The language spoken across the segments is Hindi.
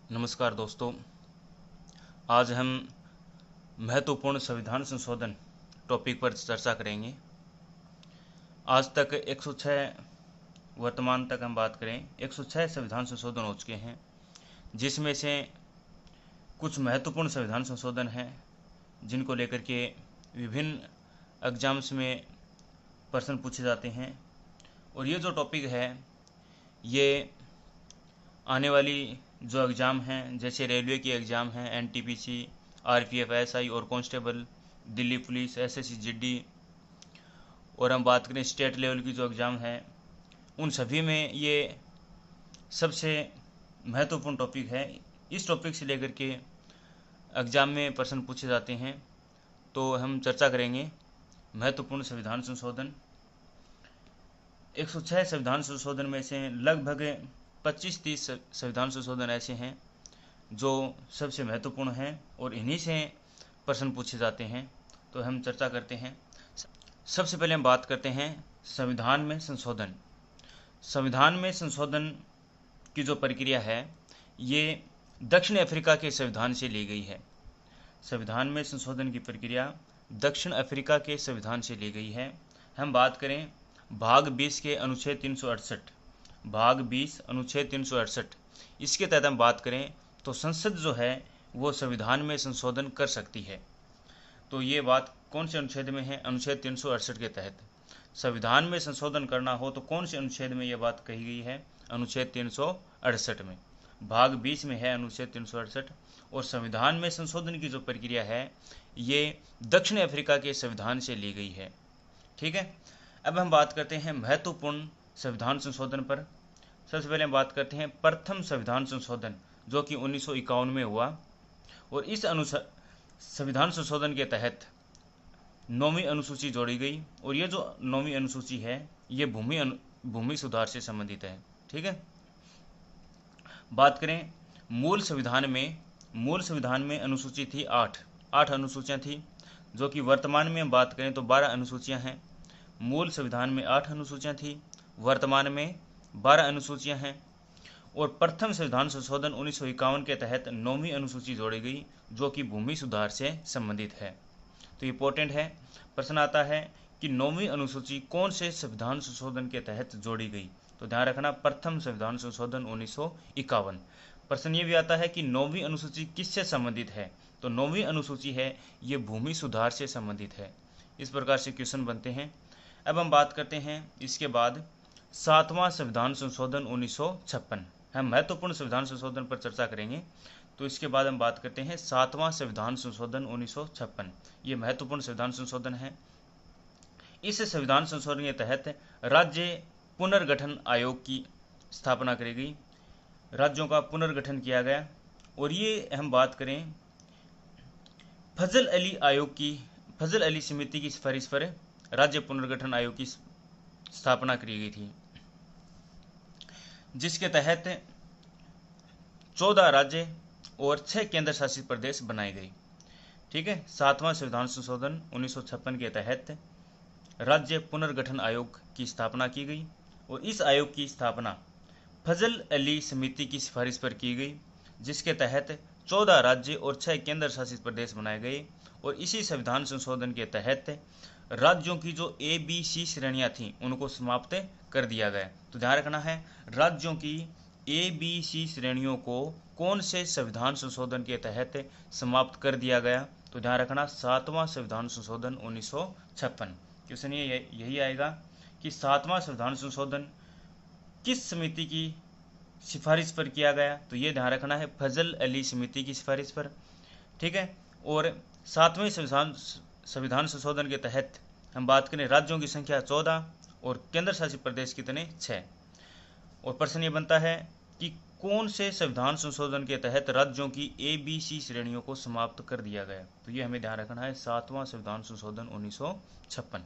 नमस्कार दोस्तों। आज हम महत्वपूर्ण संविधान संशोधन टॉपिक पर चर्चा करेंगे। आज तक 106 वर्तमान तक हम बात करें 106 संविधान संशोधन हो चुके हैं, जिसमें से कुछ महत्वपूर्ण संविधान संशोधन हैं जिनको लेकर के विभिन्न एग्जाम्स में प्रश्न पूछे जाते हैं। और ये जो टॉपिक है ये आने वाली जो एग्ज़ाम हैं, जैसे रेलवे की एग्ज़ाम हैं, एनटीपीसी, आरपीएफ, एसआई और constable, Delhi police, SSC, GD, और हम बात करें स्टेट लेवल की जो एग्ज़ाम है, उन सभी में ये सबसे महत्वपूर्ण टॉपिक है। इस टॉपिक से लेकर के एग्ज़ाम में प्रश्न पूछे जाते हैं, तो हम चर्चा करेंगे महत्वपूर्ण संविधान संशोधन। 106 संविधान संशोधन में से लगभग 25-30 संविधान संशोधन ऐसे हैं जो सबसे महत्वपूर्ण हैं और इन्हीं से प्रश्न पूछे जाते हैं। तो हम चर्चा करते हैं। सबसे पहले हम बात करते हैं संविधान में संशोधन। संविधान में संशोधन की जो प्रक्रिया है ये दक्षिण अफ्रीका के संविधान से ली गई है। संविधान में संशोधन की प्रक्रिया दक्षिण अफ्रीका के संविधान से ली गई है। हम बात करें भाग 20 के अनुच्छेद 368, भाग 20 अनुच्छेद 368, इसके तहत हम बात करें तो संसद जो है वो संविधान में संशोधन कर सकती है। तो ये बात कौन से अनुच्छेद में है? अनुच्छेद 368 के तहत संविधान में संशोधन करना हो तो कौन से अनुच्छेद में ये बात कही गई है? अनुच्छेद 368 में, भाग 20 में है अनुच्छेद 368। और संविधान में संशोधन की जो प्रक्रिया है ये दक्षिण अफ्रीका के संविधान से ली गई है। ठीक है, अब हम बात करते हैं महत्वपूर्ण संविधान संशोधन पर। सबसे पहले हम बात करते हैं प्रथम संविधान संशोधन जो कि 1951 में हुआ। और इस संविधान संशोधन के तहत 9वीं अनुसूची जोड़ी गई। और ये जो 9वीं अनुसूची है ये भूमि सुधार से संबंधित है। ठीक है, बात करें मूल संविधान में अनुसूची थी 8 अनुसूचियां थी, जो कि वर्तमान में हम बात करें तो 12 अनुसूचियां हैं। मूल संविधान में 8 अनुसूचियां थी, वर्तमान में 12 अनुसूचियां हैं। और प्रथम संविधान संशोधन 1951 के तहत 9वीं अनुसूची जोड़ी गई जो कि भूमि सुधार से संबंधित है। तो इंपॉर्टेंट है, प्रश्न आता है कि 9वीं अनुसूची कौन से संविधान संशोधन के तहत जोड़ी गई? तो ध्यान रखना प्रथम संविधान संशोधन 1951। प्रश्न ये भी आता है कि 9वीं अनुसूची किससे संबंधित है? तो 9वीं अनुसूची है ये भूमि सुधार से संबंधित है। इस प्रकार से क्वेश्चन बनते हैं। अब हम बात करते हैं इसके बाद 7वां संविधान संशोधन 1956। हम महत्वपूर्ण संविधान संशोधन पर चर्चा करेंगे, तो इसके बाद हम बात करते हैं 7वां संविधान संशोधन 1956। ये महत्वपूर्ण संविधान संशोधन है। इस संविधान संशोधन के तहत राज्य पुनर्गठन आयोग की स्थापना करी गई, राज्यों का पुनर्गठन किया गया। और ये हम बात करें फजल अली समिति की सिफारिश पर राज्य पुनर्गठन आयोग की स्थापना की गई थी, जिसके तहत 14 राज्य और 6 केंद्र शासित प्रदेश बनाए गए। ठीक है, 7वां संविधान संशोधन 1956 के तहत राज्य पुनर्गठन आयोग की स्थापना की गई। और इस आयोग की स्थापना फजल अली समिति की सिफारिश पर की गई, जिसके तहत 14 राज्य और 6 केंद्र शासित प्रदेश बनाए गए। और इसी संविधान संशोधन के तहत राज्यों की जो ABC श्रेणियां थीं उनको समाप्त कर दिया गया। तो ध्यान रखना है राज्यों की ABC श्रेणियों को कौन से संविधान संशोधन के तहत समाप्त कर दिया गया? तो ध्यान रखना 7वां संविधान संशोधन 1956। क्वेश्चन यही आएगा कि 7वां संविधान संशोधन किस समिति की सिफारिश पर किया गया? तो ये ध्यान रखना है फजल अली समिति की सिफारिश पर। ठीक है, और 7वें संविधान संशोधन के तहत हम बात करें राज्यों की संख्या 14 और केंद्र शासित प्रदेश कितने? 6। और प्रश्न ये बनता है कि कौन से संविधान संशोधन के तहत राज्यों की ABC श्रेणियों को समाप्त कर दिया गया? तो ये हमें ध्यान रखना है 7वां संविधान संशोधन 1956।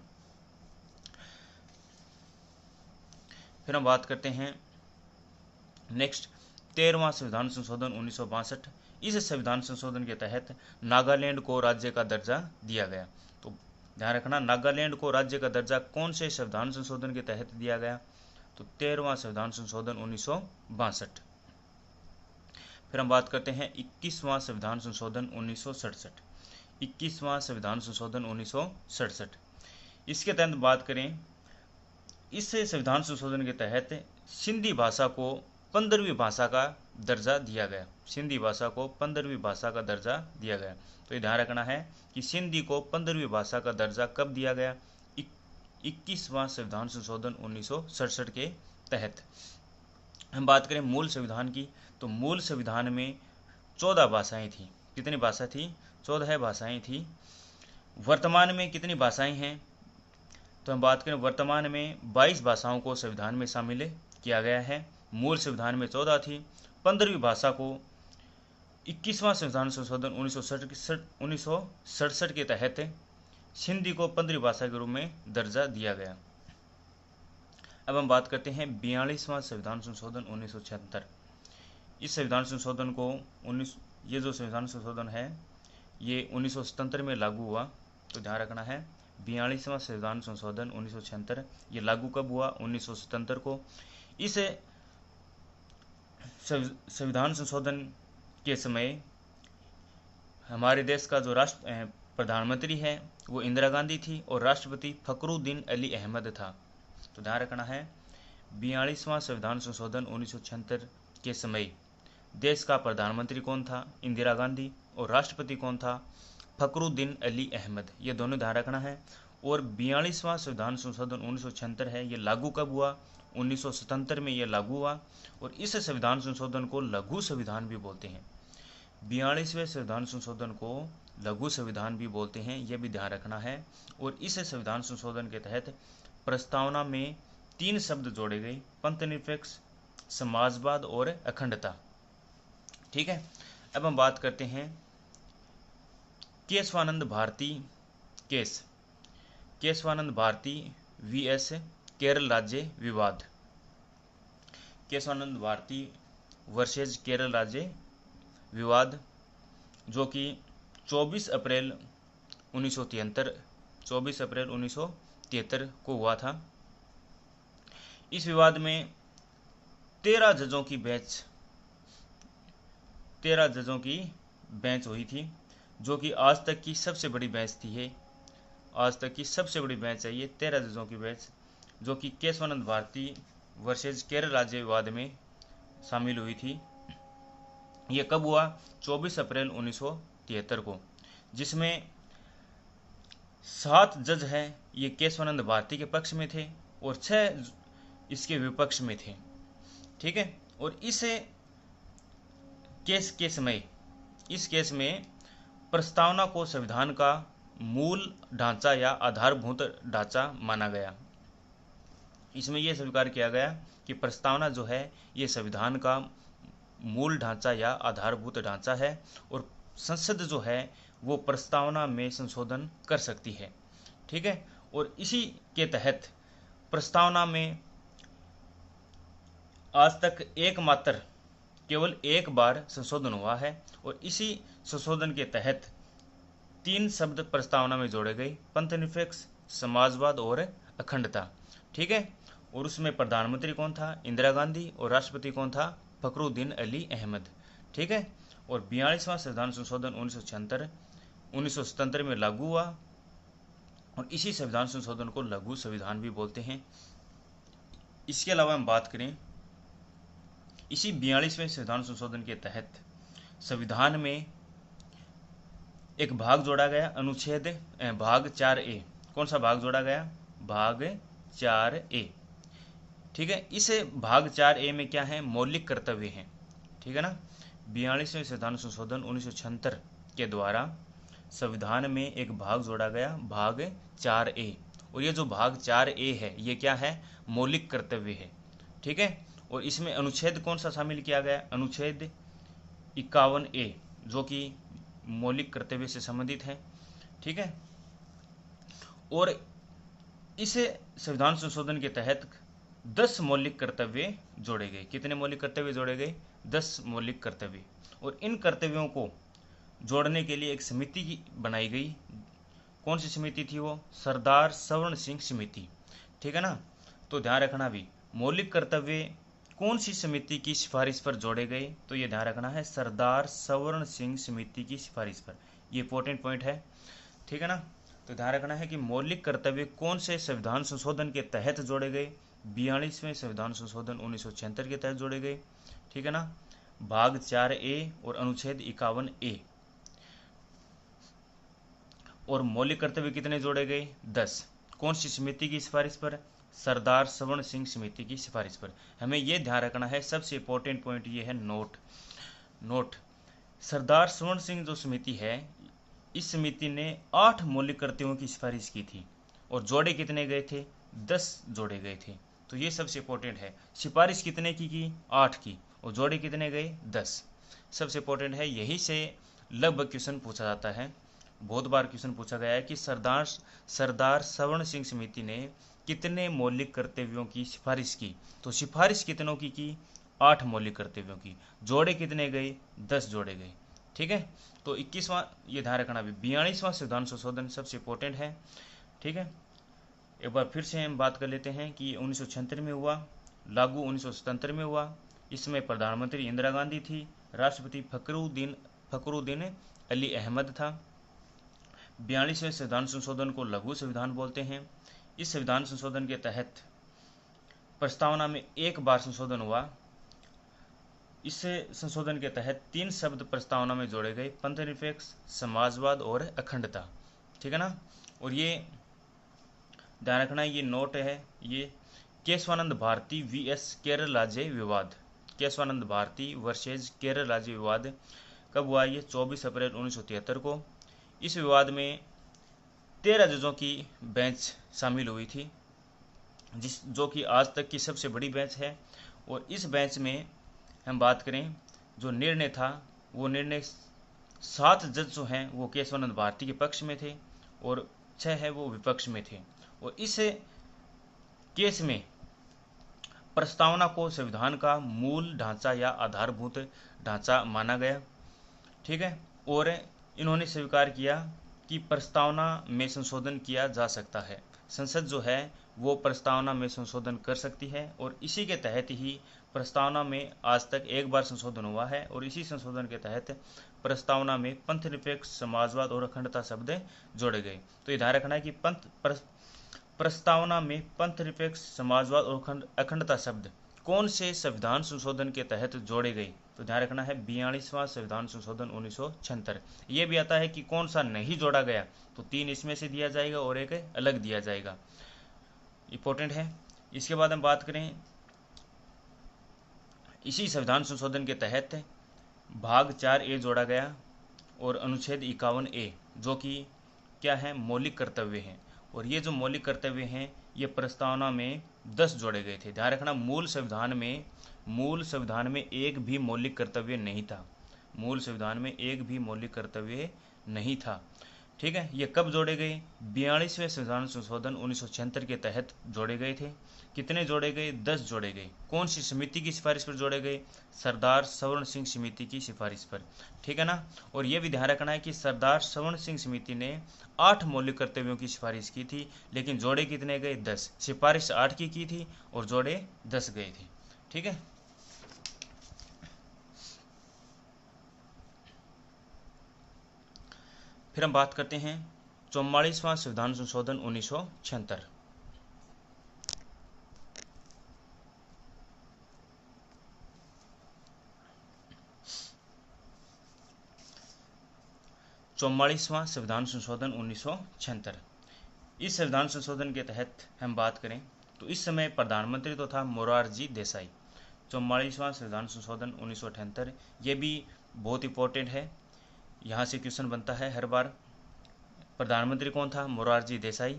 फिर हम बात करते हैं नेक्स्ट 13वां संविधान संशोधन 1962। इस संविधान संशोधन के तहत नागालैंड को राज्य का दर्जा दिया गया। तो ध्यान रखना नागालैंड को राज्य का दर्जा कौन से संविधान संशोधन के तहत दिया गया? तो 13वां संविधान संशोधन 1962। फिर हम बात करते हैं 21वां संविधान संशोधन 1967। 21वां संविधान संशोधन 1967, इसके तहत बात करें, इस संविधान संशोधन के तहत सिंधी भाषा को 15वीं भाषा का दर्जा दिया गया। सिंधी भाषा को 15वीं भाषा का दर्जा दिया गया। तो ये ध्यान रखना है कि सिंधी को 15वीं भाषा का दर्जा कब दिया गया? 21वां संविधान संशोधन 1967 के तहत। हम बात करें मूल संविधान की, तो मूल संविधान में 14 भाषाएं थी। कितनी भाषा थी? 14 भाषाएं थी। वर्तमान में कितनी भाषाएं हैं? तो हम बात करें, वर्तमान में 22 भाषाओं को संविधान में शामिल किया गया है। मूल संविधान में 14 थी। 15वीं भाषा को 21वां संविधान संशोधन 1967 के तहत सिंधी को 15वीं भाषा के रूप में दर्जा दिया गया। अब हम बात करते हैं 42वां संविधान संशोधन 1976। इस संविधान संशोधन को ये जो संविधान संशोधन है ये 1977 में लागू हुआ। तो ध्यान रखना है, 42वां संविधान संशोधन 1976 ये लागू कब हुआ? 1977 को। इस संविधान संशोधन के समय हमारे देश का जो प्रधानमंत्री है वो इंदिरा गांधी थी और राष्ट्रपति फखरुद्दीन अली अहमद था। तो ध्यान रखना है, 42वां संविधान संशोधन 1976 के समय देश का प्रधानमंत्री कौन था? इंदिरा गांधी। और राष्ट्रपति कौन था? फखरुद्दीन अली अहमद। ये दोनों ध्यान रखना है। और 42वां संविधान संशोधन 1976 है, ये लागू कब हुआ? 1977 में ये लागू हुआ। और इस संविधान संशोधन को लघु संविधान भी बोलते हैं। 42वें संविधान संशोधन को लघु संविधान भी बोलते हैं, यह भी ध्यान रखना है। और इस संविधान संशोधन के तहत प्रस्तावना में 3 शब्द जोड़े गए, पंथनिरपेक्ष, समाजवाद और अखंडता। ठीक है। अब हम बात करते हैं केशवानंद भारती केशवानंद भारती वीएस केरल राज्य विवाद। केशवानंद भारती वर्सेज केरल राज्य विवाद, जो कि 24 अप्रैल 1973 को हुआ था। इस विवाद में 13 जजों की बेंच हुई थी, जो कि आज तक की सबसे बड़ी बेंच थी। आज तक की सबसे बड़ी बेंच है ये 13 जजों की बेंच, जो कि केशवानंद भारती वर्सेज केरल राज्य विवाद में शामिल हुई थी। ये कब हुआ? 24 अप्रैल 1973 को, जिसमें 7 जज हैं ये केशवानंद भारती के पक्ष में थे और 6 इसके विपक्ष में थे। ठीक है। और इस केस में प्रस्तावना को संविधान का मूल ढांचा या आधारभूत ढांचा माना गया। इसमें यह स्वीकार किया गया कि प्रस्तावना जो है ये संविधान का मूल ढांचा या आधारभूत ढांचा है और संसद जो है वो प्रस्तावना में संशोधन कर सकती है। ठीक है। और इसी के तहत प्रस्तावना में आज तक केवल एक बार संशोधन हुआ है और इसी संशोधन के तहत 3 शब्द प्रस्तावना में जोड़े गए, पंथनिरपेक्ष, समाजवाद और अखंडता। ठीक है। और उसमें प्रधानमंत्री कौन था? इंदिरा गांधी। और राष्ट्रपति कौन था? फखरुद्दीन अली अहमद। ठीक है। और 42वां संविधान संशोधन 1977 में लागू हुआ और इसी संविधान संशोधन को लघु संविधान भी बोलते हैं। इसके अलावा हम बात करें, इसी 42वें संविधान संशोधन के तहत संविधान में एक भाग जोड़ा गया, अनुच्छेद भाग 4A। कौन सा भाग जोड़ा गया? भाग 4A। ठीक है। इस भाग 4A में क्या है? मौलिक कर्तव्य हैं। ठीक है ना। 42वें संविधान संशोधन 1976 के द्वारा संविधान में एक भाग जोड़ा गया, भाग 4A। और ये जो भाग 4A है ये क्या है? मौलिक कर्तव्य है। ठीक है। और इसमें अनुच्छेद कौन सा शामिल किया गया? अनुच्छेद 51A, जो कि मौलिक कर्तव्य से संबंधित है। ठीक है। और इस संविधान संशोधन के तहत 10 मौलिक कर्तव्य जोड़े गए। कितने मौलिक कर्तव्य जोड़े गए? 10 मौलिक कर्तव्य। और इन कर्तव्यों को जोड़ने के लिए एक समिति बनाई गई। कौन सी समिति थी वो? सरदार सवर्ण सिंह समिति। ठीक है ना। तो ध्यान रखना भी, मौलिक कर्तव्य कौन सी समिति की सिफारिश पर जोड़े गए? तो ये ध्यान रखना है, सरदार सवर्ण सिंह समिति की सिफारिश पर। ये इंपॉर्टेंट पॉइंट है, ठीक है ना। तो ध्यान रखना है कि मौलिक कर्तव्य कौन से संविधान संशोधन के तहत जोड़े गए? 42वें संविधान संशोधन 1976 के तहत जोड़े गए, ठीक है ना। भाग 4A और अनुच्छेद 51A। और मौलिक कर्तव्य कितने जोड़े गए? 10। कौन सी समिति की सिफारिश पर? सरदार सवर्ण सिंह समिति की सिफारिश पर। हमें यह ध्यान रखना है, सबसे इंपॉर्टेंट पॉइंट ये है, नोट। सरदार सवर्ण सिंह जो समिति है, इस समिति ने 8 मौलिक कर्तव्यों की सिफारिश की थी और जोड़े कितने गए थे? 10 जोड़े गए थे। तो ये सबसे इंपॉर्टेंट है। सिफारिश कितने की? 8 की, और जोड़े कितने गए? 10। सबसे इंपॉर्टेंट है, यही से लगभग क्वेश्चन पूछा जाता है, बहुत बार क्वेश्चन पूछा गया है कि सरदार सवर्ण सिंह समिति ने कितने मौलिक कर्तव्यों की सिफारिश की? तो सिफारिश कितनों की? 8 मौलिक कर्तव्यों की। जोड़े कितने गए? 10 जोड़े गए, ठीक है। तो 21वां, ये ध्यान रखना भी, 42वां संविधान संशोधन सबसे इंपॉर्टेंट है, ठीक है। एक बार फिर से हम बात कर लेते हैं कि 1976 में हुआ, लागू 1977 में हुआ। इसमें प्रधानमंत्री इंदिरा गांधी थी, राष्ट्रपति फखरुद्दीन अली अहमद था। 42वें संविधान संशोधन को लघु संविधान बोलते हैं। इस संविधान संशोधन के तहत प्रस्तावना में एक बार संशोधन हुआ। इस संशोधन के तहत 3 शब्द प्रस्तावना में जोड़े गए, पंथनिरपेक्ष, समाजवाद और अखंडता, ठीक है ना। और ये ध्यान रखना, ये नोट है, ये केशवानंद भारती VS केरल राज्य विवाद, केशवानंद भारती वर्सेज केरल राज्य विवाद कब हुआ? ये 24 अप्रैल 1973 को। इस विवाद में 13 जजों की बेंच शामिल हुई थी, जो कि आज तक की सबसे बड़ी बेंच है। और इस बेंच में हम बात करें, जो निर्णय था, वो निर्णय 7 जज जो हैं वो केशवानंद भारती के पक्ष में थे और 6 है वो विपक्ष में थे। और इस केस में प्रस्तावना को संविधान का मूल ढांचा या आधारभूत ढांचा माना गया, ठीक है। और इन्होंने स्वीकार किया कि प्रस्तावना में संशोधन किया जा सकता है। संसद जो है वो प्रस्तावना में संशोधन कर सकती है, और इसी के तहत ही प्रस्तावना में आज तक एक बार संशोधन हुआ है। और इसी संशोधन के तहत प्रस्तावना में पंथनिरपेक्ष, समाजवाद और अखंडता शब्द जोड़े गए। तो ये ध्यान रखना है कि प्रस्तावना में पंथनिरपेक्ष, समाजवाद और अखंडता शब्द कौन से संविधान संशोधन के तहत जोड़े गए? तो ध्यान रखना है 42वां संविधान संशोधन 1976। ये भी आता है कि कौन सा नहीं जोड़ा गया, तो 3 इसमें से दिया जाएगा और एक अलग दिया जाएगा, इंपॉर्टेंट है। इसके बाद हम बात करें, इसी संविधान संशोधन के तहत भाग 4A जोड़ा गया और अनुच्छेद 51A, जो कि क्या है? मौलिक कर्तव्य हैं। और ये जो मौलिक कर्तव्य हैं ये प्रस्तावना में 10 जोड़े गए थे। ध्यान रखना, मूल संविधान में एक भी मौलिक कर्तव्य नहीं था, मूल संविधान में एक भी मौलिक कर्तव्य नहीं था, ठीक है। ये कब जोड़े गए? 42वें संविधान संशोधन 1976 के तहत जोड़े गए थे। कितने जोड़े गए? 10 जोड़े गए। कौन सी समिति की सिफारिश पर जोड़े गए? सरदार सवर्ण सिंह समिति की सिफारिश पर, ठीक है ना। और ये भी ध्यान रखना है कि सरदार सवर्ण सिंह समिति ने 8 मौलिक कर्तव्यों की सिफारिश की थी, लेकिन जोड़े कितने गए? 10। सिफारिश 8 की थी और जोड़े 10 गए थे, ठीक है। फिर हम बात करते हैं 44वां संविधान संशोधन 1976। संविधान संशोधन 1976। इस संविधान संशोधन के तहत हम बात करें तो इस समय प्रधानमंत्री तो था मोरारजी देसाई। 44वां संविधान संशोधन 1978, ये भी बहुत इंपॉर्टेंट है, यहाँ से क्वेश्चन बनता है हर बार। प्रधानमंत्री कौन था? मोरारजी देसाई,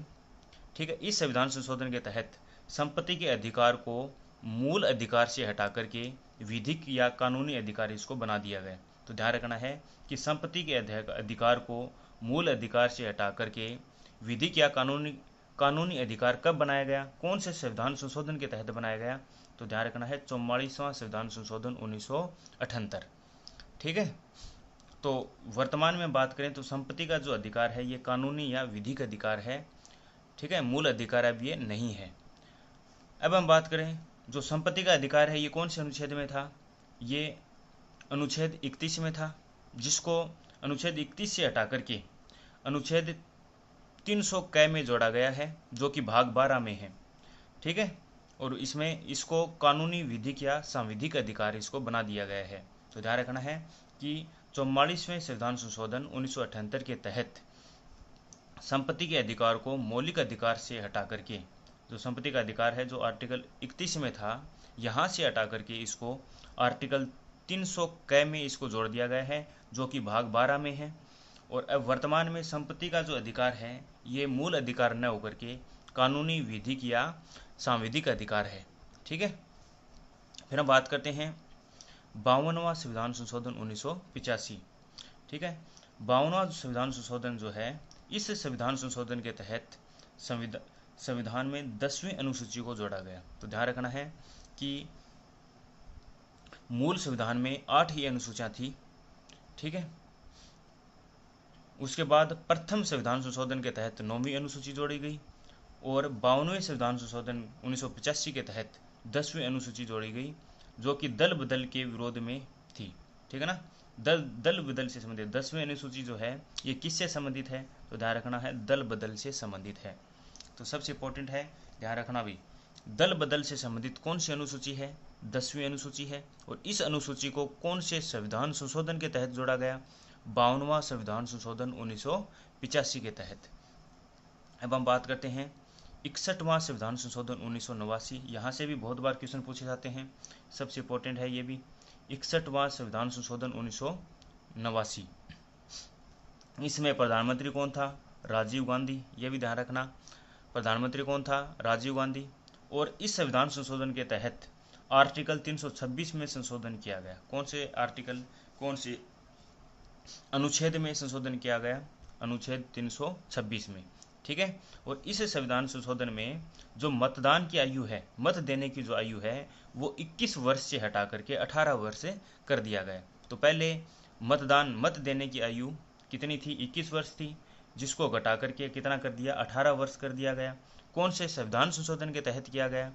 ठीक है। इस संविधान संशोधन के तहत संपत्ति के अधिकार को मूल अधिकार से हटा करके विधिक या कानूनी अधिकार इसको बना दिया गया। तो ध्यान रखना है कि संपत्ति के अधिकार को मूल अधिकार से हटा करके विधिक या कानूनी अधिकार कब बनाया गया? कौन से संविधान संशोधन के तहत बनाया गया? तो ध्यान रखना है 44वां संविधान संशोधन 1978, ठीक है। तो वर्तमान में बात करें तो संपत्ति का जो अधिकार है ये कानूनी या विधिक अधिकार है, ठीक है, मूल अधिकार अब ये नहीं है। अब हम बात करें जो संपत्ति का अधिकार है ये कौन से अनुच्छेद में था? ये अनुच्छेद 31 में था, जिसको अनुच्छेद 31 से हटा करके अनुच्छेद 300 क में जोड़ा गया है, जो कि भाग 12 में है। ठीक है, और इसमें इसको कानूनी विधिक या सांविधिक अधिकार इसको बना दिया गया है। तो ध्यान रखना है कि 44वें संविधान संशोधन 1978 के तहत संपत्ति के अधिकार को मौलिक अधिकार से हटा करके, जो संपत्ति का अधिकार है जो आर्टिकल 31 में था, यहाँ से हटा करके इसको आर्टिकल 300 क में इसको जोड़ दिया गया है, जो कि भाग 12 में है। और अब वर्तमान में संपत्ति का जो अधिकार है ये मूल अधिकार न होकर के कानूनी विधिक या सांविधिक अधिकार है। ठीक है, फिर हम बात करते हैं 52वां संविधान संशोधन 1985। ठीक है, 52वां संविधान संशोधन जो है, इस संविधान संशोधन के तहत संविधान में 10वीं अनुसूची को जोड़ा गया। तो ध्यान रखना है कि मूल संविधान में 8 ही अनुसूचियां थी। ठीक है, उसके बाद प्रथम संविधान संशोधन के तहत 9वीं अनुसूची जोड़ी गई और 52वें संविधान संशोधन 1985 के तहत 10वीं अनुसूची जोड़ी गई, जो कि दल बदल के विरोध में थी। ठीक है ना, दल बदल से संबंधित 10वीं अनुसूची जो है ये किससे संबंधित है? तो ध्यान रखना है दल बदल से संबंधित है। तो सबसे इंपॉर्टेंट है ध्यान रखना भी, दल बदल से संबंधित कौन सी अनुसूची है? 10वीं अनुसूची है। और इस अनुसूची को कौन से संविधान संशोधन के तहत जोड़ा गया? 52वां संविधान संशोधन 1985 के तहत। अब हम बात करते हैं 61वां संविधान संशोधन 1989। यहाँ से भी बहुत बार क्वेश्चन पूछे जाते हैं, सबसे इंपॉर्टेंट है ये भी। 61वां संविधान संशोधन 1989, इसमें प्रधानमंत्री कौन था? राजीव गांधी। ये भी ध्यान रखना, प्रधानमंत्री कौन था? राजीव गांधी। और इस संविधान संशोधन के तहत आर्टिकल 326 में संशोधन किया गया। कौन से आर्टिकल, कौन से अनुच्छेद में संशोधन किया गया? अनुच्छेद 326 में। ठीक है, और इस संविधान संशोधन में जो मतदान की आयु है, मत देने की जो आयु है, वो 21 वर्ष से हटा करके 18 वर्ष कर दिया गया। तो पहले मत देने की आयु कितनी थी? 21 वर्ष थी, जिसको घटा करके कितना कर दिया? 18 वर्ष कर दिया गया। कौन से संविधान संशोधन के तहत किया गया?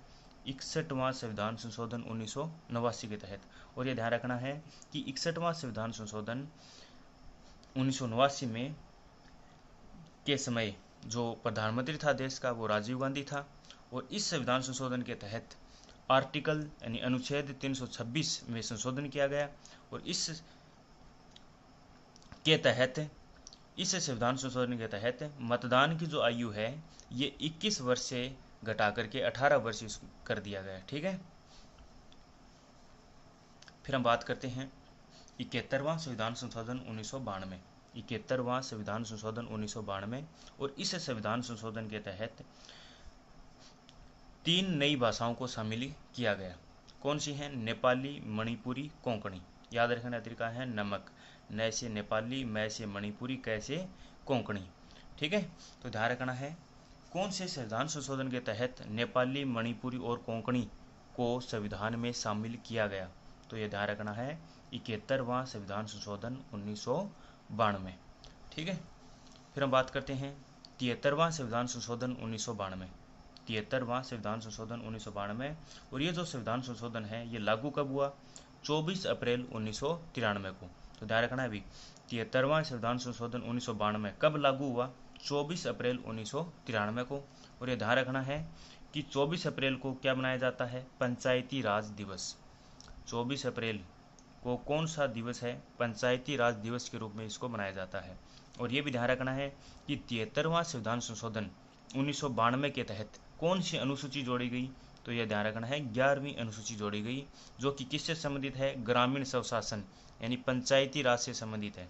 61वां संविधान संशोधन 1989 के तहत। और ये ध्यान रखना है कि 61वां संविधान संशोधन 1989 में के समय जो प्रधानमंत्री था देश का, वो राजीव गांधी था। और इस संविधान संशोधन के तहत आर्टिकल यानी अनुच्छेद 326 में संशोधन किया गया। और इस संविधान संशोधन के तहत मतदान की जो आयु है ये 21 वर्ष से घटा करके 18 वर्ष कर दिया गया। ठीक है, फिर हम बात करते हैं 71वां संविधान संशोधन 1992। 71वां संविधान संशोधन 1992, और इस संविधान संशोधन के तहत 3 नई भाषाओं को शामिल किया गया। कौन सी हैं? नेपाली, मणिपुरी, कोंकणी। याद रखने का तरीका है नमक, न से नेपाली, मैं से मणिपुरी, कैसे कोंकणी। ठीक है, तो ध्यान रखना है कौन से संविधान संशोधन के तहत नेपाली, मणिपुरी और कोंकणी को संविधान में शामिल किया गया। तो ये ध्यान रखना है 71वां संविधान संशोधन 1992। ठीक है, फिर हम बात करते हैं 73वां संविधान संशोधन 1992। 73वां संविधान संशोधन 1992, और ये जो संविधान संशोधन है ये लागू कब हुआ? 24 अप्रैल 1993 को। तो ध्यान रखना है भी 73वां संविधान संशोधन 1992 कब लागू हुआ? 24 अप्रैल 1993 को। और ये ध्यान रखना है कि 24 अप्रैल को क्या मनाया जाता है? पंचायती राज दिवस। 24 अप्रैल को कौन सा दिवस है? पंचायती राज दिवस के रूप में इसको मनाया जाता है। और ये भी ध्यान रखना है कि 73वां संविधान संशोधन 1992 के तहत कौन सी अनुसूची जोड़ी गई? तो यह ध्यान रखना है 11वीं अनुसूची जोड़ी गई, जो कि किससे संबंधित है? ग्रामीण स्वशासन यानी पंचायती राज से संबंधित है।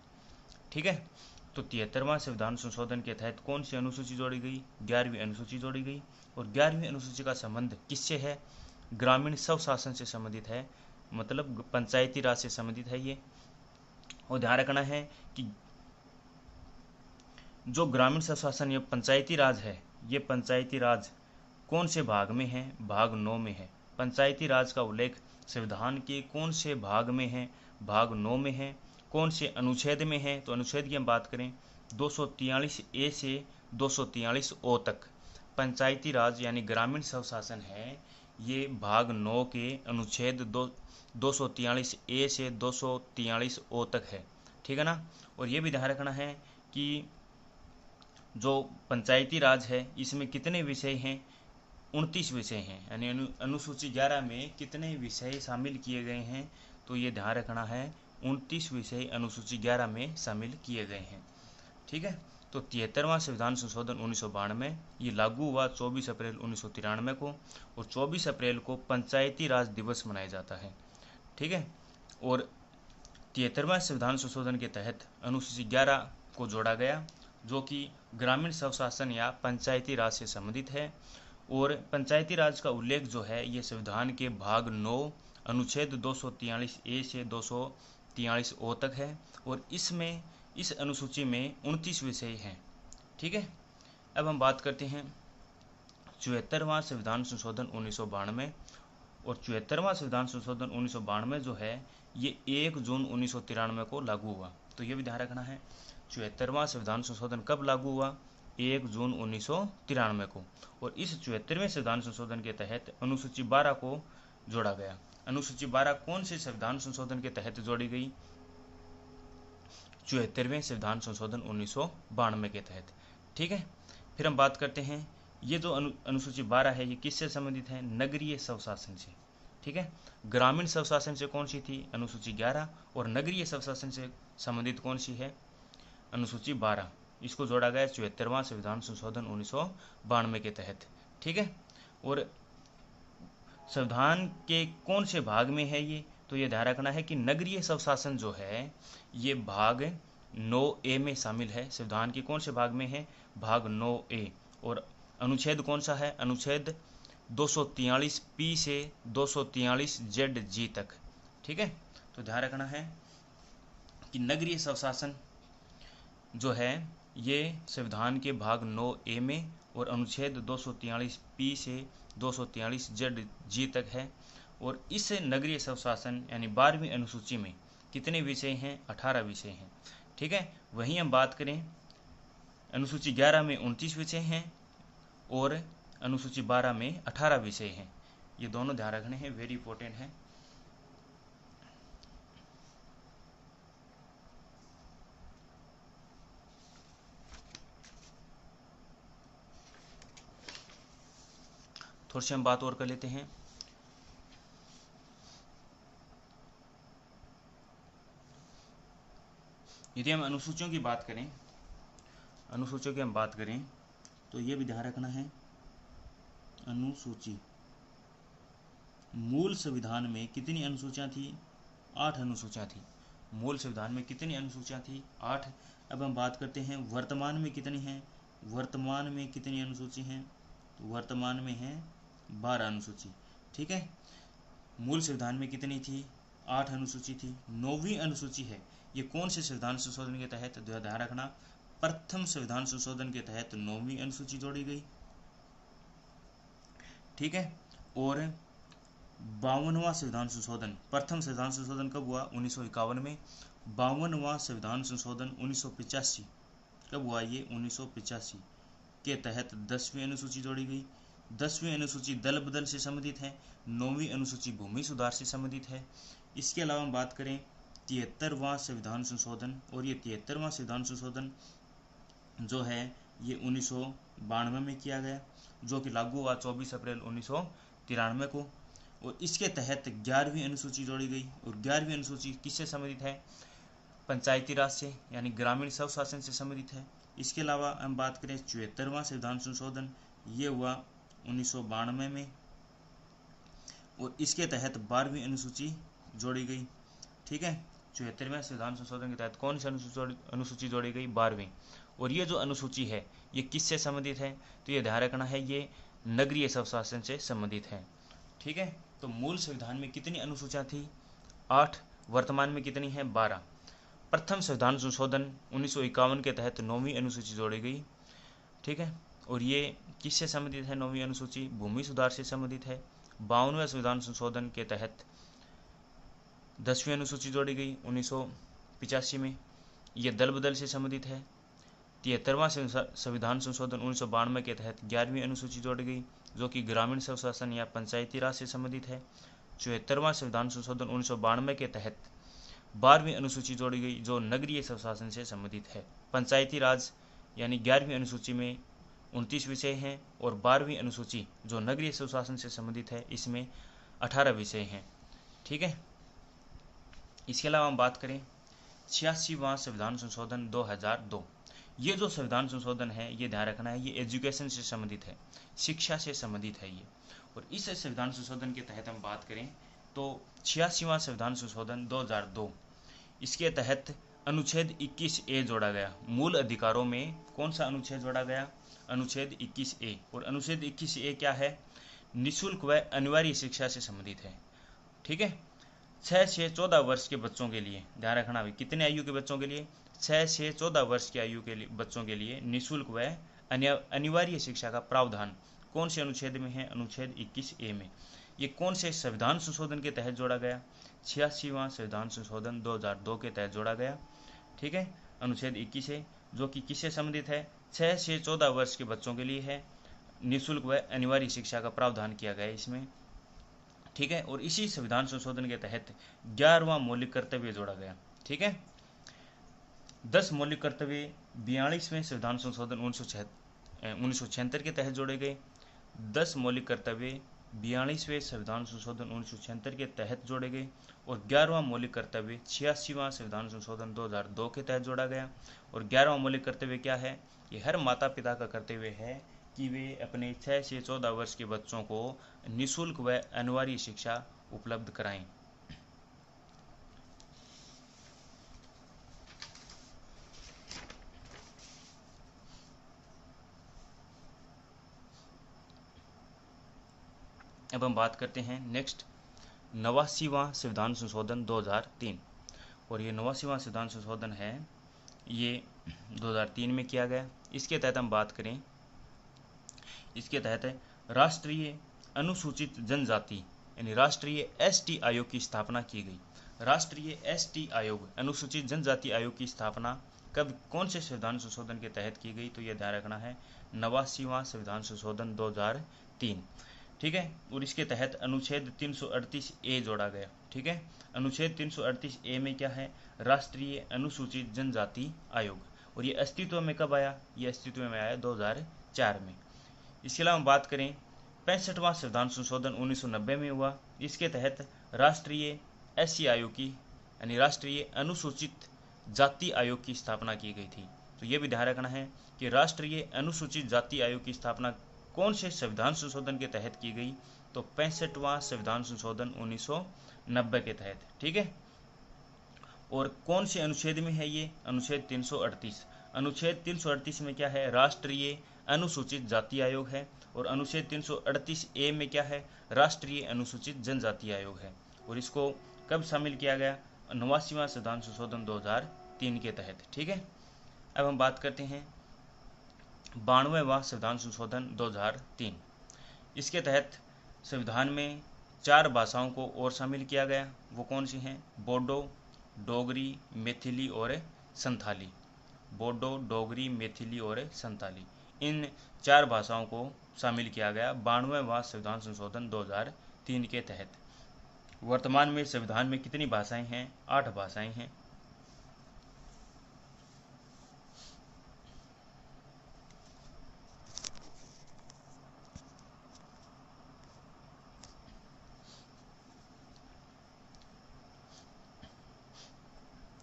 ठीक है, तो 73वां संविधान संशोधन के तहत कौन सी अनुसूची जोड़ी गई? 11वीं अनुसूची जोड़ी गई। और 11वीं अनुसूची का संबंध किससे है? ग्रामीण स्वशासन से संबंधित है, मतलब पंचायती राज से संबंधित है ये। और ध्यान रखना है कि जो ग्रामीण स्वशासन या पंचायती राज है, ये पंचायती राज कौन से भाग में है? भाग 9 में है। पंचायती राज का उल्लेख संविधान के कौन से भाग में है? भाग 9 में है। कौन से अनुच्छेद में है? तो अनुच्छेद की हम बात करें 243 ए से 243 ओ तक पंचायती राज यानी ग्रामीण स्वशासन है, ये भाग 9 के अनुच्छेद 243 ए से 243 ओ तक है, ठीक है ना। और ये भी ध्यान रखना है कि जो पंचायती राज है इसमें कितने विषय हैं, 29 विषय हैं, यानी अनुसूची 11 में कितने विषय शामिल किए गए हैं, तो ये ध्यान रखना है 29 विषय अनुसूची 11 में शामिल किए गए हैं, ठीक है। तो 73वां संविधान संशोधन 1992 ये लागू हुआ 24 अप्रैल 1993 को, और 24 अप्रैल को पंचायती राज दिवस मनाया जाता है, ठीक है। और 73वां संविधान संशोधन के तहत अनुसूची 11 को जोड़ा गया, जो कि ग्रामीण स्वशासन या पंचायती राज से संबंधित है। और पंचायती राज का उल्लेख जो है ये संविधान के भाग 9 अनुच्छेद 243 ए से 243 ओ तक है, और इसमें इस अनुसूची में 29 विषय हैं, ठीक है। अब हम बात करते हैं 74वां संविधान संशोधन 1992, और 74वां संविधान संशोधन 1992 जो है ये 1 जून 1993 को लागू हुआ। तो ये भी ध्यान रखना है 74वां संविधान संशोधन कब लागू हुआ, 1 जून 1993 को। और इस 74वें संविधान संशोधन के तहत अनुसूची 12 को जोड़ा गया। अनुसूची 12 कौन से संविधान संशोधन के तहत जोड़ी गई, 74वें संविधान संशोधन 1992 के तहत, ठीक है। फिर हम बात करते हैं ये जो अनुसूची 12 है ये किससे संबंधित है, नगरीय स्वशासन से, ठीक है। ग्रामीण स्वशासन से कौन सी थी, अनुसूची 11, और नगरीय स्वशासन से संबंधित कौन सी है, अनुसूची 12। इसको जोड़ा गया 74वां संविधान संशोधन 1992 के तहत, ठीक है। और संविधान के कौन से भाग में है ये, तो ये ध्यान रखना है कि नगरीय स्वशासन जो है ये भाग 9A में शामिल है। संविधान के कौन से भाग में है, भाग 9A। और अनुच्छेद कौन सा है, अनुच्छेद 243P से 243ZG तक, ठीक है। तो ध्यान रखना है कि नगरीय स्वशासन जो है ये संविधान के भाग 9A में और अनुच्छेद 243P से 243ZG तक है। और इस नगरीय स्वशासन यानी 12वीं अनुसूची में कितने विषय हैं, 18 विषय हैं, ठीक है। वहीं हम बात करें अनुसूची 11 में 29 विषय हैं और अनुसूची 12 में 18 विषय हैं। ये दोनों ध्यान रखने हैं, वेरी इंपॉर्टेंट है। थोड़ी सी हम बात और कर लेते हैं। यदि हम अनुसूचियों की बात करें, अनुसूचियों की हम बात करें तो ये भी ध्यान रखना है, अनुसूची मूल संविधान में कितनी अनुसूचियां थी, 8 अनुसूचियां थी। मूल संविधान में कितनी अनुसूचियां थी, 8। अब हम बात करते हैं वर्तमान में कितनी हैं, वर्तमान में कितनी अनुसूची हैं, तो वर्तमान में है 12 अनुसूची, ठीक है। मूल संविधान में कितनी थी, 8 अनुसूची थी। 9वीं अनुसूची है ये कौन से संविधान संशोधन के तहत, ध्यान रखना प्रथम संविधान संशोधन के तहत 9वीं अनुसूची जोड़ी गई, ठीक है। और 52वां संविधान संशोधन, प्रथम संविधान संशोधन कब हुआ, 1951 में। 52वां संविधान संशोधन 1985 कब हुआ, ये 1985 के तहत 10वीं अनुसूची जोड़ी गई। 10वीं अनुसूची दल बदल से संबंधित है। 9वीं अनुसूची भूमि सुधार से संबंधित है। इसके अलावा हम बात करें 73वां संविधान संशोधन, और ये 73वां संविधान संशोधन जो है ये 1992 में किया गया, जो कि लागू हुआ 24 अप्रैल 1993 को। और इसके तहत 11वीं अनुसूची जोड़ी गई, और 11वीं अनुसूची किससे संबंधित है, पंचायती राज से यानी ग्रामीण स्वशासन से संबंधित है। इसके अलावा हम बात करें 74वां संविधान संशोधन, ये हुआ 1992 में, और इसके तहत 12वीं अनुसूची जोड़ी गई, ठीक है। 74वें संविधान संशोधन के तहत कौन सी अनुसूची जोड़ी गई, 12वीं। और ये जो अनुसूची है ये किससे संबंधित है, तो ये ध्यान रखना है ये नगरीय स्वशासन से संबंधित है, ठीक है। तो मूल संविधान में कितनी अनुसूचियां थी, 8। वर्तमान में कितनी है, 12। प्रथम संविधान संशोधन 1951 के तहत 9वीं अनुसूची जोड़ी गई, ठीक है। और ये किससे संबंधित है, 9वीं अनुसूची भूमि सुधार से संबंधित है। 52वें संविधान संशोधन के तहत 10वीं अनुसूची जोड़ी गई 1985 में, ये दल बदल से संबंधित है। 73वां संविधान संशोधन 1992 के तहत 11वीं अनुसूची जोड़ी गई, जो कि ग्रामीण स्वशासन या पंचायती राज से संबंधित है। 74वां संविधान संशोधन 1992 के तहत 12वीं अनुसूची जोड़ी गई जो नगरीय स्वशासन से संबंधित है। पंचायती राज यानी 11वीं अनुसूची में 29 विषय हैं और 12वीं अनुसूची जो नगरीय स्वशासन से संबंधित है इसमें 18 विषय हैं। ठीक है। इसके अलावा हम बात करें 86वां संविधान संशोधन 2002। ये जो संविधान संशोधन है ये ध्यान रखना है, ये एजुकेशन से संबंधित है, शिक्षा से संबंधित है ये। और इस संविधान संशोधन के तहत हम बात करें तो 86वां संविधान संशोधन 2002, इसके तहत अनुच्छेद 21A जोड़ा गया। मूल अधिकारों में कौन सा अनुच्छेद जोड़ा गया? अनुच्छेद 21A। और अनुच्छेद 21A क्या है? निःशुल्क व अनिवार्य शिक्षा से संबंधित है। ठीक है। 6 से 14 वर्ष के बच्चों के लिए ध्यान रखना है, कितने आयु के बच्चों के लिए? 6 से 14 वर्ष की आयु के लिए बच्चों के लिए निःशुल्क व अनिवार्य शिक्षा का प्रावधान कौन से अनुच्छेद में है? अनुच्छेद 21A में। ये कौन से संविधान संशोधन के तहत जोड़ा गया? 86वां संविधान संशोधन 2002 के तहत जोड़ा गया। ठीक है। अनुच्छेद 21A जो कि किससे संबंधित है? 6 से 14 वर्ष के बच्चों के लिए है, निःशुल्क व अनिवार्य शिक्षा का प्रावधान किया गया है इसमें। ठीक है। और इसी संविधान संशोधन के तहत 11वां मौलिक कर्तव्य जोड़ा गया। ठीक है। 10 मौलिक कर्तव्य 42वें संविधान संशोधन 1976 के तहत जोड़े गए। 10 मौलिक कर्तव्य 42वें संविधान संशोधन 1976 के तहत जोड़े गए। और 11वां मौलिक कर्तव्य 86वां संविधान संशोधन 2002 के तहत जोड़ा गया। और 11वां मौलिक कर्तव्य क्या है? ये हर माता पिता का कर्तव्य है कि वे अपने 6 से 14 वर्ष के बच्चों को निःशुल्क व अनिवार्य शिक्षा उपलब्ध कराएं। अब हम बात करते हैं नेक्स्ट 89वां संविधान संशोधन 2003। और ये 89वां संविधान संशोधन है ये 2003 में किया गया। इसके तहत हम बात करें, इसके तहत राष्ट्रीय अनुसूचित जनजाति यानी राष्ट्रीय ST आयोग की स्थापना की गई। राष्ट्रीय ST आयोग अनुसूचित जनजाति आयोग की स्थापना कब कौन से संविधान संशोधन के तहत की गई? तो यह ध्यान रखना है 89वां संविधान संशोधन 2003। ठीक है। और इसके तहत अनुच्छेद 338A जोड़ा गया। ठीक है। अनुच्छेद 338A में क्या है? राष्ट्रीय अनुसूचित जनजाति आयोग। और ये अस्तित्व में कब आया? ये अस्तित्व में आया 2004 में। इसके अलावा हम बात करें 65वां संविधान संशोधन 1990 में हुआ। इसके तहत राष्ट्रीय SC आयोग की यानी राष्ट्रीय अनुसूचित जाति आयोग की स्थापना की गई थी। तो ये भी ध्यान रखना है कि राष्ट्रीय अनुसूचित जाति आयोग की स्थापना कौन से संविधान संशोधन के तहत की गई? तो 65वां संविधान संशोधन 1990 के तहत। ठीक है। और कौन से अनुच्छेद में है ये? अनुच्छेद 338। अनुच्छेद 338 में क्या है? राष्ट्रीय अनुसूचित जाति आयोग है। और अनुच्छेद 338A में क्या है? राष्ट्रीय अनुसूचित जनजाति आयोग है। और इसको कब शामिल किया गया? 89वां संविधान संशोधन 2003 के तहत। ठीक है। अब हम बात करते हैं 92वां संविधान संशोधन 2003। इसके तहत संविधान में 4 भाषाओं को और शामिल किया गया। वो कौन सी हैं? बोडो, डोगरी, मैथिली और संथाली। बोडो, डोगरी, मैथिली और संथाली, इन 4 भाषाओं को शामिल किया गया 92वां संविधान संशोधन 2003 के तहत। वर्तमान में संविधान में कितनी भाषाएं हैं? 8 भाषाएं हैं।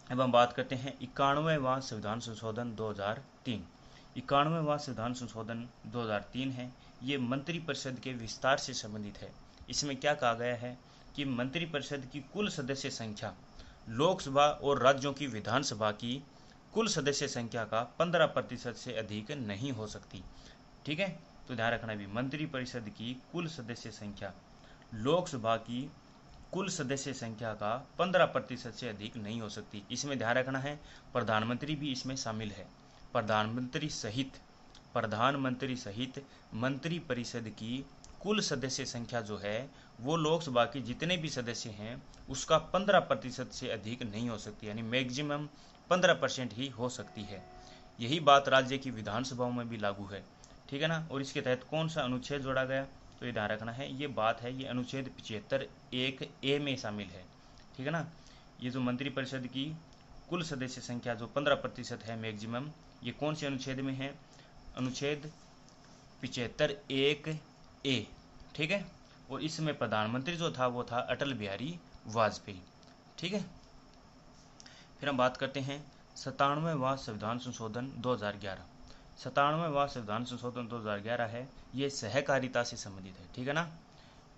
अब हम बात करते हैं 91वां संविधान संशोधन 2003। 91वां संविधान संशोधन 2003 है, ये मंत्रिपरिषद के विस्तार से संबंधित है। इसमें क्या कहा गया है कि मंत्रिपरिषद की कुल सदस्य संख्या लोकसभा और राज्यों की विधानसभा की कुल सदस्य संख्या का 15% से अधिक नहीं हो सकती। ठीक है। तो ध्यान रखना भी, मंत्रिपरिषद की कुल सदस्य संख्या लोकसभा की कुल सदस्य संख्या का 15% से अधिक नहीं हो सकती। इसमें ध्यान रखना है प्रधानमंत्री भी इसमें शामिल है। प्रधानमंत्री सहित मंत्रिपरिषद की कुल सदस्य संख्या जो है वो लोकसभा के जितने भी सदस्य हैं उसका 15% से अधिक नहीं हो सकती, यानी मैक्सिमम 15% ही हो सकती है। यही बात राज्य की विधानसभाओं में भी लागू है। ठीक है ना। और इसके तहत कौन सा अनुच्छेद जोड़ा गया, तो ये ध्यान रखना है, ये बात है, ये अनुच्छेद 75(1)(a) में शामिल है, ठीक है ना। ये जो मंत्रिपरिषद की कुल सदस्य संख्या जो 15% है मैक्सिमम, ये कौन से अनुच्छेद में है, अनुच्छेद 75(1)(a), ठीक है। और इसमें प्रधानमंत्री जो था वो था अटल बिहारी वाजपेयी, ठीक है। फिर हम बात करते हैं 97वां संविधान संशोधन 2011। 97वां संविधान संशोधन 2011 है, ये सहकारिता से संबंधित है, ठीक है ना।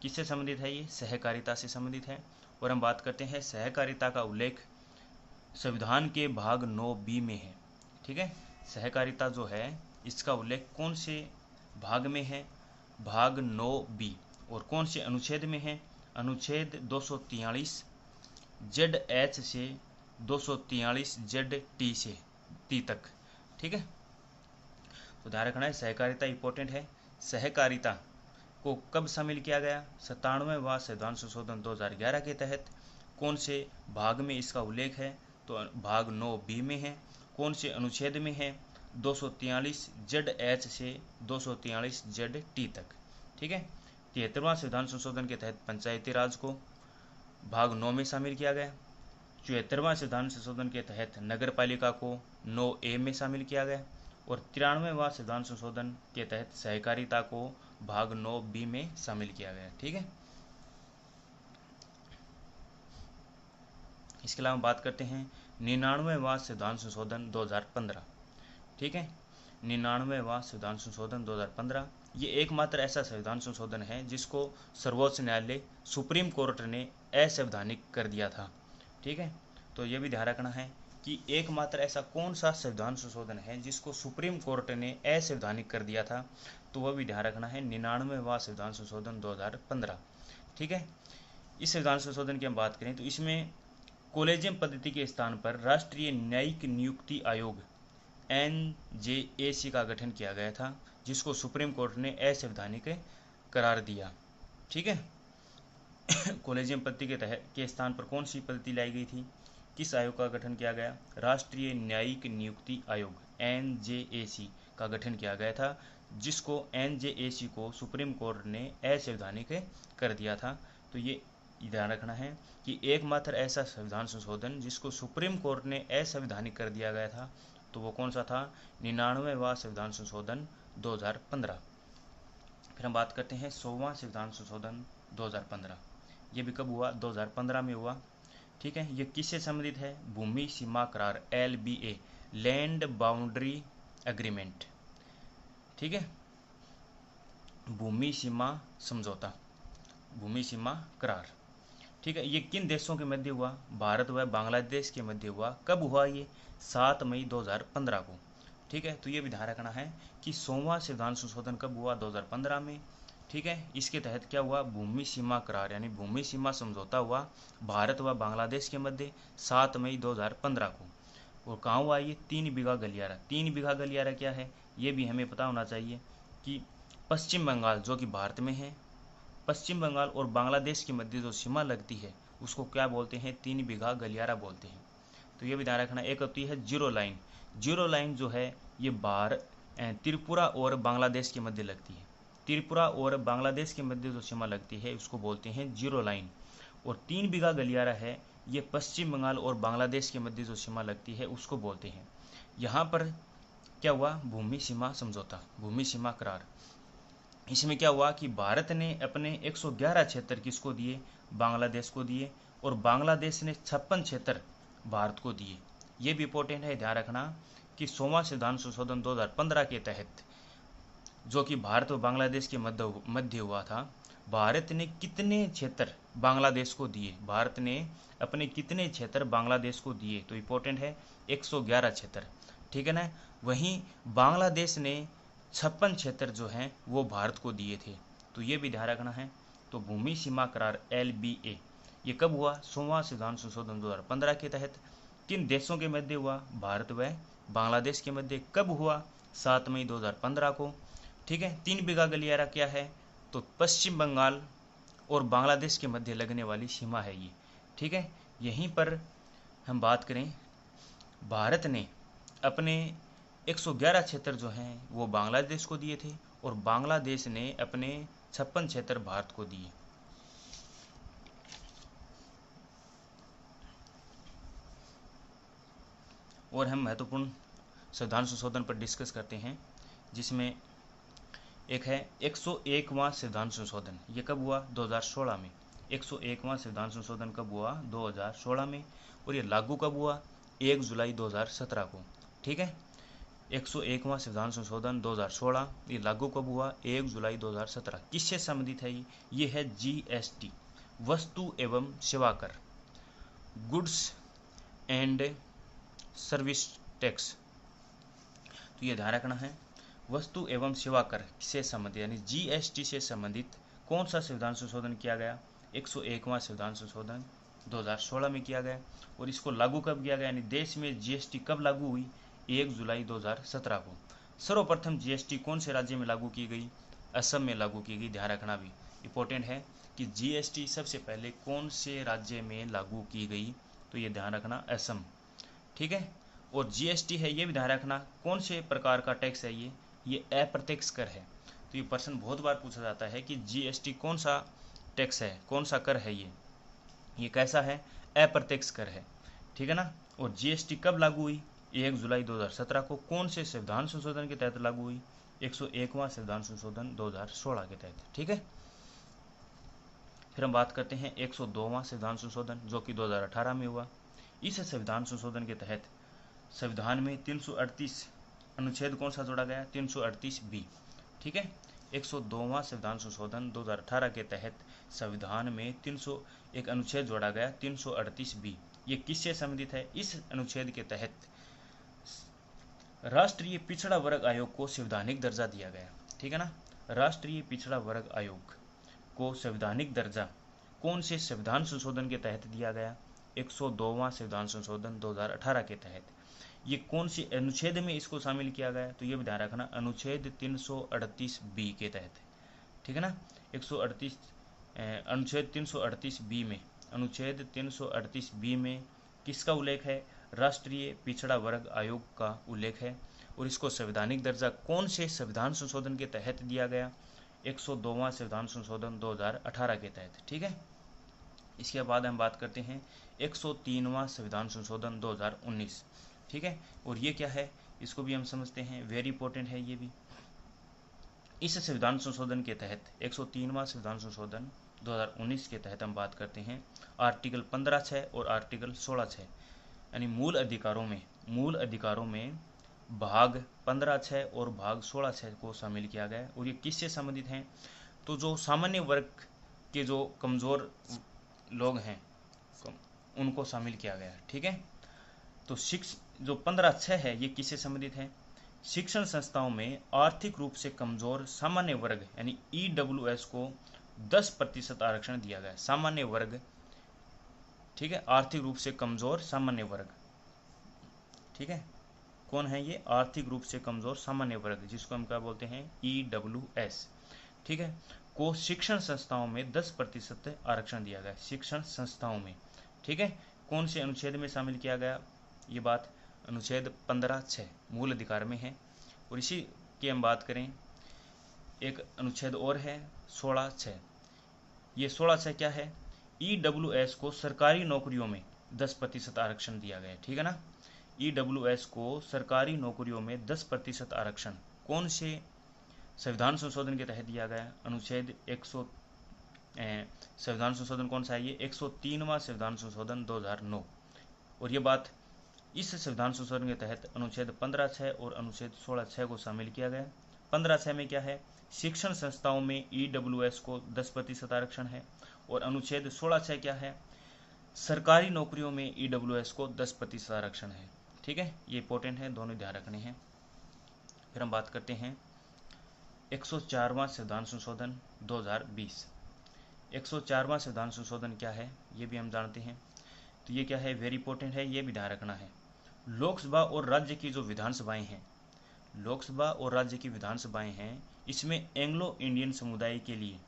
किससे संबंधित है, ये सहकारिता से संबंधित है। और हम बात करते हैं सहकारिता का उल्लेख संविधान के भाग 9B में है, ठीक है। सहकारिता जो है इसका उल्लेख कौन से भाग में है, भाग 9B। और कौन से अनुच्छेद में है, अनुच्छेद 243 ZH से 243 ZT से T तक, ठीक है। तो ध्यान रखना है, सहकारिता इंपॉर्टेंट है। सहकारिता को कब शामिल किया गया, 97वां संविधान संशोधन 2011 के तहत। कौन से भाग में इसका उल्लेख है, तो भाग 9B में है। कौन से अनुच्छेद में है, 243 ZH से 243 ZT तक, ठीक है। 73वां संविधान संशोधन के तहत पंचायती राज को भाग 9 में शामिल किया गया। 74वां संविधान संशोधन के तहत नगर पालिका को 9A में शामिल किया गया। और 93वां संविधान संशोधन के तहत सहकारिता को भाग 9B में शामिल किया गया, ठीक है। इसके अलावा बात करते हैं 99वां संविधान संशोधन 2015, ठीक है। 99वां संविधान संशोधन 2015 ये एकमात्र ऐसा संविधान संशोधन है जिसको सर्वोच्च न्यायालय सुप्रीम कोर्ट ने असंवैधानिक कर दिया था, ठीक है। तो ये भी ध्यान रखना है कि एकमात्र ऐसा कौन सा संविधान संशोधन है जिसको सुप्रीम कोर्ट ने असंवैधानिक कर दिया था, तो वह भी ध्यान रखना है 99वां संविधान संशोधन 2015, ठीक है। इस संविधान संशोधन की हम बात करें तो इसमें कॉलेजियम पद्धति के स्थान पर राष्ट्रीय न्यायिक नियुक्ति आयोग NJAC का गठन किया गया था, जिसको सुप्रीम कोर्ट ने असंवैधानिक करार दिया, ठीक है। कॉलेजियम पद्धति के स्थान पर कौन सी पद्धति लाई गई थी, किस आयोग का गठन किया गया, राष्ट्रीय न्यायिक नियुक्ति आयोग NJAC का गठन किया गया था, जिसको NJAC को सुप्रीम कोर्ट ने असंवैधानिक कर दिया था। तो ये ध्यान रखना है कि एकमात्र ऐसा संविधान संशोधन जिसको सुप्रीम कोर्ट ने असंवैधानिक कर दिया गया था, तो वो कौन सा था, 99वां संविधान संशोधन 2015। फिर हम बात करते हैं 100वां संविधान संशोधन 2015। ये भी कब हुआ, 2015 में हुआ, ठीक है। ये किससे संबंधित है, भूमि सीमा करार LBA, लैंड बाउंड्री एग्रीमेंट, ठीक है। भूमि सीमा समझौता, भूमि सीमा करार, ठीक है। ये किन देशों के मध्य हुआ, भारत व बांग्लादेश के मध्य हुआ। कब हुआ ये, 7 मई 2015 को, ठीक है। तो ये भी ध्यान रखना है कि 100वां संविधान संशोधन कब हुआ, 2015 में, ठीक है। इसके तहत क्या हुआ, भूमि सीमा करार यानी भूमि सीमा समझौता हुआ भारत व बांग्लादेश के मध्य 7 मई 2015 को। और कहाँ हुआ ये, 3 बीघा गलियारा। 3 बीघा गलियारा क्या है, ये भी हमें पता होना चाहिए कि पश्चिम बंगाल जो कि भारत में है, पश्चिम बंगाल और बांग्लादेश के मध्य जो सीमा लगती है उसको क्या बोलते हैं, 3 बीघा गलियारा बोलते हैं। तो ये भी ध्यान रखना। एक होती है जीरो लाइन, जीरो लाइन जो है ये त्रिपुरा और बांग्लादेश के मध्य लगती है। त्रिपुरा और बांग्लादेश के मध्य जो सीमा लगती है उसको बोलते हैं जीरो लाइन। और 3 बीघा गलियारा है, ये पश्चिम बंगाल और बांग्लादेश के मध्य जो सीमा लगती है उसको बोलते हैं। यहाँ पर क्या हुआ, भूमि सीमा समझौता, भूमि सीमा करार। इसमें क्या हुआ कि भारत ने अपने 111 क्षेत्र किसको दिए, बांग्लादेश को दिए, और बांग्लादेश ने 56 क्षेत्र भारत को दिए। ये भी इंपॉर्टेंट है, ध्यान रखना कि 100वां संविधान संशोधन 2015 के तहत जो कि भारत और बांग्लादेश के मध्य हुआ था, भारत ने कितने क्षेत्र बांग्लादेश को दिए, भारत ने अपने कितने क्षेत्र बांग्लादेश को दिए, तो इंपॉर्टेंट है 111 क्षेत्र, ठीक है ना। वहीं बांग्लादेश ने 56 क्षेत्र जो हैं वो भारत को दिए थे। तो ये भी ध्यान रखना है। तो भूमि सीमा करार LBA ये कब हुआ, 100वां संविधान संशोधन 2015 के तहत। किन देशों के मध्य हुआ, भारत व बांग्लादेश के मध्य। कब हुआ, 7 मई 2015 को, ठीक है। 3 बीघा गलियारा क्या है, तो पश्चिम बंगाल और बांग्लादेश के मध्य लगने वाली सीमा है ये, ठीक है। यहीं पर हम बात करें, भारत ने अपने 111 क्षेत्र जो हैं वो बांग्लादेश को दिए थे और बांग्लादेश ने अपने 56 क्षेत्र भारत को दिए। और हम महत्वपूर्ण संविधान संशोधन पर डिस्कस करते हैं, जिसमें एक है 101वां संविधान संशोधन। ये कब हुआ? 2016 में। 101वां संविधान संशोधन कब हुआ? 2016 में। और ये लागू कब हुआ? 1 जुलाई 2017 को। ठीक है, 101वां संविधान संशोधन 2016, ये लागू कब हुआ? 1 जुलाई 2017। किससे संबंधित है ये है जीएसटी, वस्तु एवं सेवा कर, गुड्स एंड सर्विस टैक्स। तो ये ध्यान रखना है, वस्तु एवं सेवा कर से संबंधित यानी जीएसटी से संबंधित कौन सा संविधान संशोधन किया गया? 101वां संविधान संशोधन 2016 में किया गया। और इसको लागू कब किया गया, यानी देश में जीएसटी कब लागू हुई? 1 जुलाई 2017 को। सर्वप्रथम जीएसटी कौन से राज्य में लागू की गई? असम में लागू की गई। ध्यान रखना भी इंपॉर्टेंट है कि जीएसटी सबसे पहले कौन से राज्य में लागू की गई, तो ये ध्यान रखना, असम। ठीक है, और जीएसटी है ये भी ध्यान रखना कौन से प्रकार का टैक्स है ये अप्रत्यक्ष कर है। तो ये प्रश्न बहुत बार पूछा जाता है कि जीएसटी कौन सा टैक्स है, कौन सा कर है, ये कैसा है? अप्रत्यक्ष कर है। ठीक है ना। और जीएसटी कब लागू हुई? 1 जुलाई 2017 को। कौन से संविधान संशोधन के तहत लागू हुई? 101वां संविधान संशोधन 2016 के तहत। ठीक है, फिर हम बात करते हैं 102वां संविधान संशोधन जो कि 2018 में हुआ। इस संविधान संशोधन के तहत संविधान में 338 अनुच्छेद कौन सा जोड़ा गया? 338 बी। ठीक है, 102वां संविधान संशोधन 2018 के तहत संविधान में 301 अनुच्छेद जोड़ा गया, 338 बी। ये किससे संबंधित है? इस अनुच्छेद के तहत राष्ट्रीय पिछड़ा वर्ग आयोग को संवैधानिक दर्जा दिया गया। ठीक है ना, राष्ट्रीय पिछड़ा वर्ग आयोग को संवैधानिक दर्जा कौन से संविधान संशोधन के तहत दिया गया? 102वां संविधान संशोधन 2018 के तहत। ये कौन सी अनुच्छेद में इसको शामिल किया गया? तो ये भी ध्यान रखना, अनुच्छेद 338 बी के तहत। ठीक है ना, 138 अनुच्छेद 338 बी में, अनुच्छेद 338 बी में किसका उल्लेख है? राष्ट्रीय पिछड़ा वर्ग आयोग का उल्लेख है। और इसको संवैधानिक दर्जा कौन से संविधान संशोधन के तहत दिया गया? 102वां संविधान संशोधन 2018 के तहत। ठीक है, इसके बाद हम बात करते हैं 103वां संविधान संशोधन 2019। ठीक है, और ये क्या है इसको भी हम समझते हैं, वेरी इंपॉर्टेंट है ये भी। इस संविधान संशोधन के तहत 103वां संविधान संशोधन 2019 के तहत हम बात करते हैं आर्टिकल 15(6) और आर्टिकल 16(6), यानी मूल अधिकारों में भाग 15(6) और भाग 16(6) को शामिल किया गया है। और ये किससे संबंधित हैं? तो जो सामान्य वर्ग के जो कमज़ोर लोग हैं उनको शामिल किया गया है। ठीक है, तो जो 15(6) है ये किससे संबंधित है? शिक्षण संस्थाओं में आर्थिक रूप से कमजोर सामान्य वर्ग यानी ईडब्ल्यूएस को 10% आरक्षण दिया गया है। सामान्य वर्ग, ठीक है, आर्थिक रूप से कमजोर सामान्य वर्ग। ठीक है, कौन है ये? आर्थिक रूप से कमजोर सामान्य वर्ग, जिसको हम क्या बोलते हैं? ईडब्ल्यूएस। ठीक है, को शिक्षण संस्थाओं में 10% आरक्षण दिया गया, शिक्षण संस्थाओं में। ठीक है, कौन से अनुच्छेद में शामिल किया गया? ये बात अनुच्छेद 15(6) मूल अधिकार में है। और इसी की हम बात करें, एक अनुच्छेद और है 16(6). ये 16(6) क्या है? ईडब्ल्यूएस को सरकारी नौकरियों में 10% आरक्षण दिया गया है। ठीक है ना, ईडब्ल्यूएस को सरकारी नौकरियों में 10% आरक्षण कौन से संविधान संशोधन के तहत दिया गया? अनुच्छेद 100 संविधान संशोधन कौन सा है ये? 103वां संविधान संशोधन 2009। और ये बात इस संविधान संशोधन के तहत अनुच्छेद 15(6) और अनुच्छेद 16(6) को शामिल किया गया। 15(6) में क्या है? शिक्षण संस्थाओं में ईडब्ल्यूएस को 10% आरक्षण है। और अनुच्छेद 16(6) क्या है? सरकारी नौकरियों में ईडब्ल्यूएस को 10% आरक्षण है। ठीक है, ये इंपॉर्टेंट है, दोनों ध्यान रखने हैं। फिर हम बात करते हैं 104वां संविधान संशोधन 2020। 104वां संविधान संशोधन क्या है ये भी हम जानते हैं। तो ये क्या है? वेरी इंपॉर्टेंट है, ये भी ध्यान रखना है। लोकसभा और राज्य की जो विधानसभाएं हैं, लोकसभा और राज्य की विधानसभाएं हैं, इसमें एंग्लो इंडियन समुदाय के लिए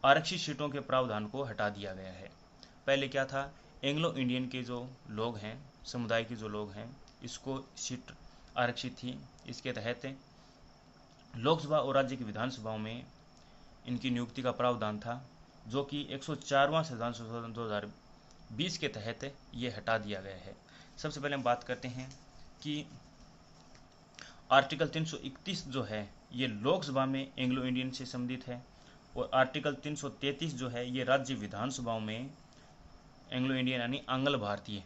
आरक्षित सीटों के प्रावधान को हटा दिया गया है। पहले क्या था? एंग्लो इंडियन के जो लोग हैं, समुदाय के जो लोग हैं, इसको सीट आरक्षित थी। इसके तहत लोकसभा और राज्य की विधानसभाओं में इनकी नियुक्ति का प्रावधान था, जो कि 104वां संविधान संशोधन 2020 के तहत ये हटा दिया गया है। सबसे पहले हम बात करते हैं कि आर्टिकल 331 जो है ये लोकसभा में एंग्लो इंडियन से संबंधित है, और आर्टिकल 333 जो है ये राज्य विधानसभाओं में एंग्लो इंडियन यानी आंग्ल भारतीय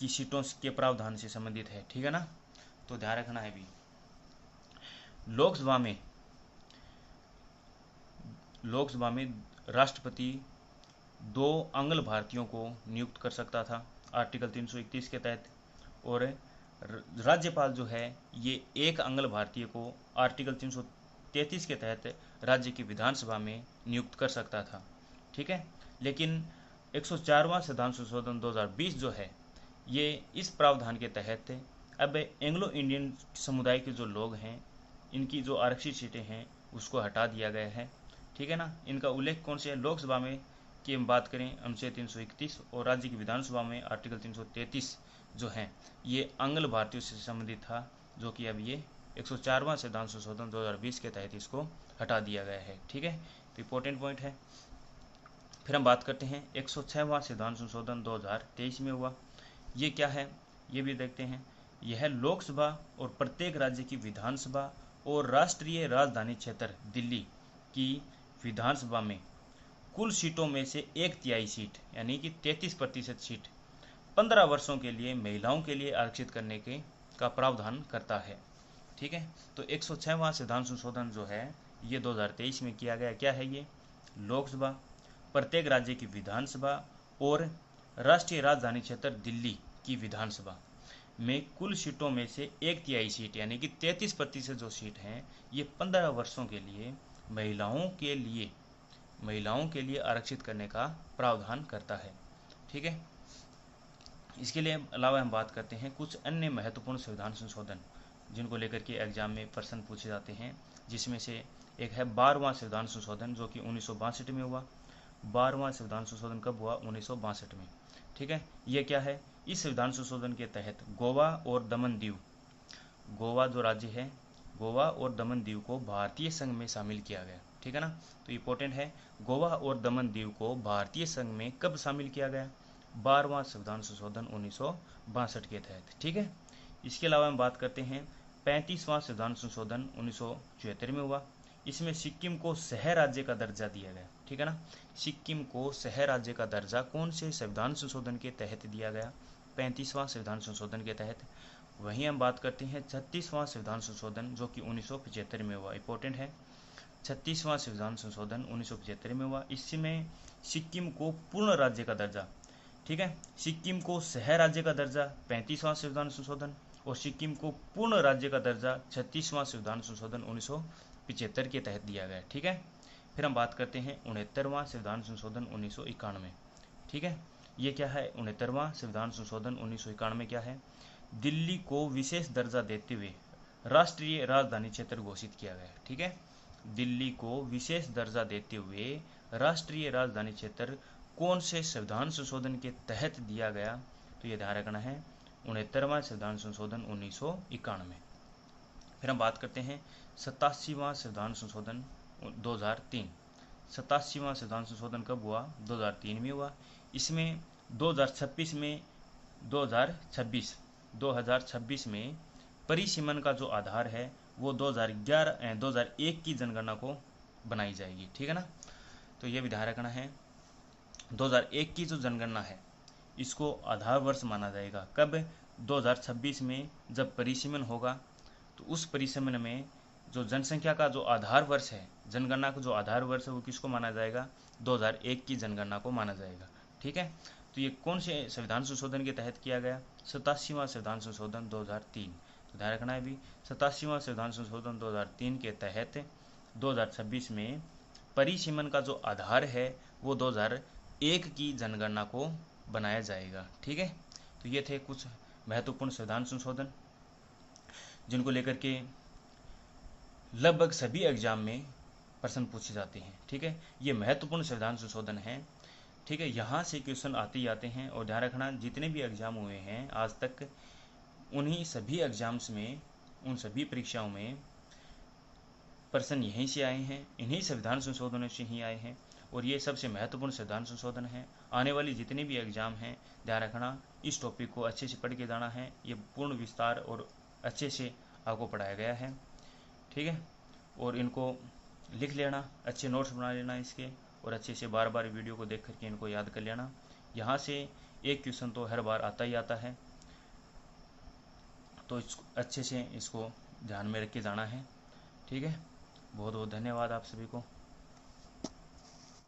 की सीटों के प्रावधान से संबंधित है। ठीक है ना, तो ध्यान रखना है भी। लोकसभा में राष्ट्रपति 2 आंग्ल भारतीयों को नियुक्त कर सकता था आर्टिकल 331 के तहत, और राज्यपाल जो है ये 1 आंग्ल भारतीय को आर्टिकल 333 के तहत राज्य की विधानसभा में नियुक्त कर सकता था। ठीक है, लेकिन 104वां संविधान संशोधन 2020 जो है ये इस प्रावधान के तहत अब एंग्लो इंडियन समुदाय के जो लोग हैं इनकी जो आरक्षित सीटें हैं उसको हटा दिया गया है। ठीक है ना, इनका उल्लेख कौन से है? लोकसभा में की हम बात करें अनुच्छेद 331, और राज्य की विधानसभा में आर्टिकल 333 जो है ये आंग्ल भारतीयों से संबंधित था, जो कि अब ये 104वां संविधान संशोधन 2020 के तहत इसको हटा दिया गया है। ठीक है, तो इंपॉर्टेंट पॉइंट है। फिर हम बात करते हैं 106वां संविधान संशोधन 2023 में हुआ। ये क्या है ये भी देखते हैं। यह लोकसभा और प्रत्येक राज्य की विधानसभा और राष्ट्रीय राजधानी क्षेत्र दिल्ली की विधानसभा में कुल सीटों में से 1/3 सीट यानी कि 33% सीट 15 वर्षों के लिए महिलाओं के लिए आरक्षित करने के का प्रावधान करता है। ठीक है, तो 106वां संविधान संशोधन जो है ये 2023 में किया गया। क्या है ये? लोकसभा, प्रत्येक राज्य की विधानसभा और राष्ट्रीय राजधानी क्षेत्र दिल्ली की विधानसभा में कुल सीटों में से 1/3 सीट यानी कि 33% जो सीट हैं ये 15 वर्षों के लिए महिलाओं के लिए आरक्षित करने का प्रावधान करता है। ठीक है, इसके लिए अलावा हम बात करते हैं कुछ अन्य महत्वपूर्ण संविधान संशोधन जिनको लेकर के एग्जाम में प्रश्न पूछे जाते हैं, जिसमें से एक है 12वां संविधान संशोधन जो कि 1962 में हुआ। 12वां संविधान संशोधन कब हुआ? 1962 में। ठीक है, ये क्या है? इस संविधान संशोधन के तहत गोवा और दमन दीव, गोवा जो राज्य है, गोवा और दमन दीव को भारतीय संघ में शामिल किया गया। ठीक है ना, तो इम्पोर्टेंट है, गोवा और दमन दीव को भारतीय संघ में कब शामिल किया गया? 12वां संविधान संशोधन 1962 के तहत। ठीक है, इसके अलावा हम बात करते हैं 35वां संविधान संशोधन 1976 में हुआ। इसमें सिक्किम को शहर राज्य का दर्जा दिया गया। ठीक है ना, सिक्किम को शहर राज्य का दर्जा कौन से संविधान संशोधन के तहत दिया गया? 35वां संविधान संशोधन के तहत। वहीं हम बात करते हैं 36वां संविधान संशोधन जो कि 1975 में हुआ। इंपॉर्टेंट है, 36वां संविधान संशोधन 1975 में हुआ। इसमें सिक्किम को पूर्ण राज्य का दर्जा, ठीक है, सिक्किम को शहर राज्य का दर्जा 35वां संविधान संशोधन, और सिक्किम को पूर्ण राज्य का दर्जा 36वां संविधान संशोधन 1975 के तहत दिया गया। ठीक है, फिर हम बात करते हैं 69वां संविधान संशोधन 1991। ठीक है, ये क्या है? 69वां संविधान संशोधन 1991 क्या है? दिल्ली को विशेष दर्जा देते हुए राष्ट्रीय राजधानी क्षेत्र घोषित किया गया। ठीक है, दिल्ली को विशेष दर्जा देते हुए राष्ट्रीय राजधानी क्षेत्र कौन से संविधान संशोधन के तहत दिया गया? तो ये ध्यान रखना है, 69वां संविधान संशोधन 1991। फिर हम बात करते हैं 87वां संविधान संशोधन 2003। 87वां संविधान संशोधन कब हुआ? 2003 में हुआ। इसमें 2026 में परिसीमन का जो आधार है वो 2001 की जनगणना को बनाई जाएगी। ठीक है ना, तो ये भी ध्यान रखना है, 2001 की जो जनगणना है इसको आधार वर्ष माना जाएगा। कब? 2026 में जब परिसीमन होगा तो उस परिसीमन में जो जनसंख्या का जो आधार वर्ष है, जनगणना का जो आधार वर्ष है वो किसको माना जाएगा? 2001 की जनगणना को माना जाएगा। ठीक है, तो ये कौन से संविधान संशोधन के तहत किया गया? 87वां संविधान संशोधन 2003। तो ध्यान रखना है भी, 87वां संविधान संशोधन 2003 के तहत 2026 में परिसीमन का जो आधार है वो 2001 की जनगणना को बनाया जाएगा। ठीक है, तो ये थे कुछ महत्वपूर्ण संविधान संशोधन जिनको लेकर के लगभग सभी एग्जाम में प्रश्न पूछे जाते हैं। ठीक है, ये महत्वपूर्ण संविधान संशोधन है। ठीक है, यहाँ से क्वेश्चन आते ही आते हैं, और ध्यान रखना जितने भी एग्जाम हुए हैं आज तक उन्हीं सभी एग्ज़ाम्स में, उन सभी परीक्षाओं में प्रश्न यहीं से आए हैं, इन्हीं संविधान संशोधनों से ही आए हैं, और ये सबसे महत्वपूर्ण संविधान संशोधन है। आने वाली जितने भी एग्ज़ाम हैं, ध्यान रखना इस टॉपिक को अच्छे से पढ़ के जाना है। ये पूर्ण विस्तार और अच्छे से आपको पढ़ाया गया है, ठीक है। और इनको लिख लेना, अच्छे नोट्स बना लेना इसके, और अच्छे से बार बार वीडियो को देख करके इनको याद कर लेना। यहाँ से एक क्वेश्चन तो हर बार आता ही आता है, तो इसको अच्छे से इसको ध्यान में रख के जाना है, ठीक है। बहुत बहुत धन्यवाद आप सभी को।